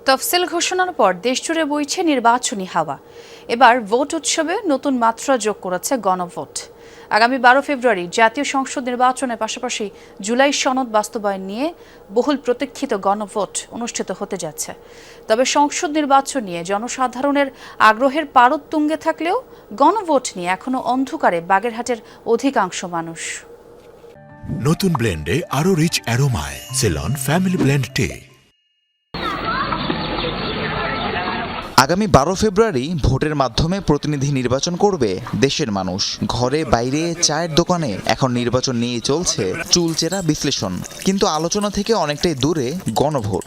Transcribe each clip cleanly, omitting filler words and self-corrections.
তফসিল ঘোষণার পর দেশজুড়ে বইছে নির্বাচনী হাওয়া। এবার ভোট উৎসবে নতুন মাত্রা যোগ করেছে গণভোট। আগামী 12 ফেব্রুয়ারি জাতীয় সংসদ নির্বাচনের পাশাপাশি জুলাই সনদ বাস্তবায়ন নিয়ে বহুল প্রতীক্ষিত গণভোট অনুষ্ঠিত হতে যাচ্ছে। তবে সংসদ নির্বাচন নিয়ে জনসাধারণের আগ্রহের পারদ তুঙ্গে থাকলেও গণভোট নিয়ে এখনো অন্ধকারে বাগেরহাটের অধিকাংশ মানুষ। নতুন ব্লেন্ডে আরো রিচ অ্যারোমায় সেলন ফ্যামিলি ব্লেন্ড টে। আগামী 12 ফেব্রুয়ারি ভোটের মাধ্যমে প্রতিনিধি নির্বাচন করবে দেশের মানুষ। ঘরে বাইরে চায়ের দোকানে এখন নির্বাচন নিয়ে চলছে চুলচেরা বিশ্লেষণ, কিন্তু আলোচনা থেকে অনেকটাই দূরে গণভোট।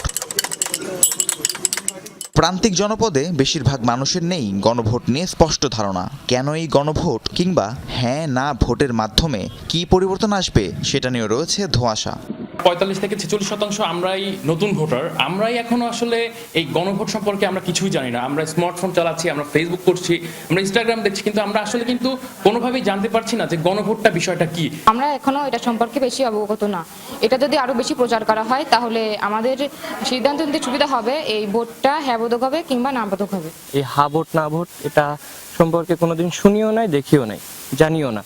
প্রান্তিক জনপদে বেশিরভাগ মানুষের নেই গণভোট নিয়ে স্পষ্ট ধারণা। কেন এই গণভোট কিংবা হ্যাঁ না ভোটের মাধ্যমে কি পরিবর্তন আসবে সেটা নিয়ে রয়েছে ধোঁয়াশা। 45 থেকে 46% আমরাই নতুন ভোটার। আমরাই এখনো আসলে এই গণভোট সম্পর্কে আমরা কিছুই জানি না। আমরা স্মার্টফোন চালাচ্ছি, আমরা ফেসবুক করছি, আমরা ইনস্টাগ্রাম দেখছি, কিন্তু আমরা আসলে কিন্তু কোনোভাবেই জানতে পারছি না যে গণভোটটা বিষয়টা কি। আমরা এখনো এটা সম্পর্কে বেশি অবগত না। এটা যদি আরো বেশি প্রচার করা হয় তাহলে আমাদের সিদ্ধান্ত নিতে সুবিধা হবে এই ভোটটা হ্যাঁ বোধক হবে কিংবা না বোধক হবে। এই হা ভোট না ভোট এটা সম্পর্কে কোনোদিন শুনিও নাই, দেখিও নাই, জানিও না।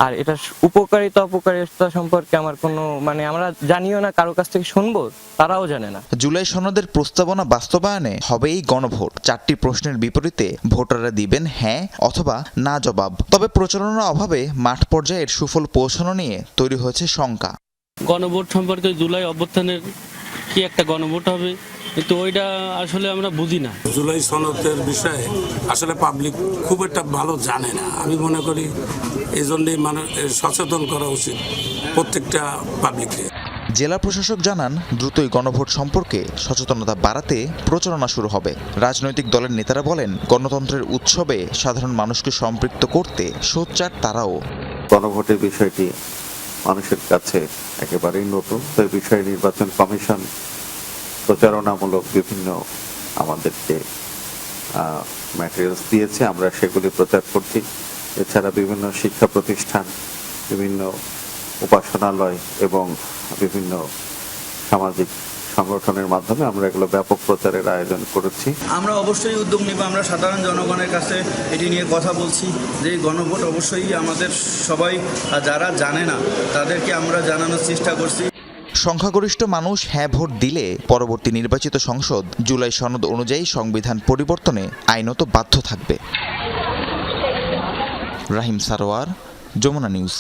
আর এটা উপকারিতা অপকারিতা সম্পর্কে আমার কোনো আমরা জানিও না, কারো কাছ থেকে শুনবো তারাও জানে না। জুলাই সনদের প্রস্তাবনা বাস্তবায়নে হবে এই গণভোট। 4টি প্রশ্নের বিপরীতে ভোটাররা দিবেন হ্যাঁ অথবা না জবাব। তবে প্রচারণার অভাবে মাঠ পর্যায়ে এর সুফল পৌঁছানো নিয়ে তৈরি হয়েছে শঙ্কা। গণভোট সম্পর্কে জুলাই অভ্যুত্থানের কি একটা গণভোট হবে, কিন্তু ওইটা আসলে আমরা বুঝি না। জুলাই সনদের বিষয়ে আসলে পাবলিক খুব একটা ভালো জানে না। আমি মনে করি এই জন্যই সচেতন করা উচিত প্রত্যেকটা পাবলিককে। জেলা প্রশাসক জানান, দ্রুতই গণভোট সম্পর্কে সচেতনতা বাড়াতে প্রচারণা শুরু হবে। রাজনৈতিক দলের নেতারা বলেন, গণতন্ত্রের উৎসবে সাধারণ মানুষকে সম্পৃক্ত করতে সোচ্চার তারাও। গণভোটের বিষয়টি মানুষের কাছে একেবারেই নতুন। তো এই বিষয়ে নির্বাচন কমিশন প্রচারণামূলক বিভিন্ন আমাদেরকে ম্যাটেরিয়ালস দিয়েছে, আমরা সেগুলি প্রচার করছি। এছাড়া বিভিন্ন শিক্ষা প্রতিষ্ঠান, বিভিন্ন উপাসনালয় এবং বিভিন্ন সামাজিক সংগঠনের মাধ্যমে আমরা এগুলো ব্যাপক প্রচারের আয়োজন করেছি। আমরা অবশ্যই উদ্যোগ নিব। আমরা সাধারণ জনগণের কাছে এটি নিয়ে কথা বলছি যে গণভোট অবশ্যই আমাদের সবাই যারা জানে না তাদেরকে আমরা জানানোর চেষ্টা করছি। সংখ্যাগরিষ্ঠ মানুষ হ্যাঁ ভোট দিলে পরবর্তী নির্বাচিত সংসদ জুলাই সনদ অনুযায়ী সংবিধান পরিবর্তনে আইনত বাধ্য থাকবে। রাহিম সারোয়ার, যমুনা নিউজ।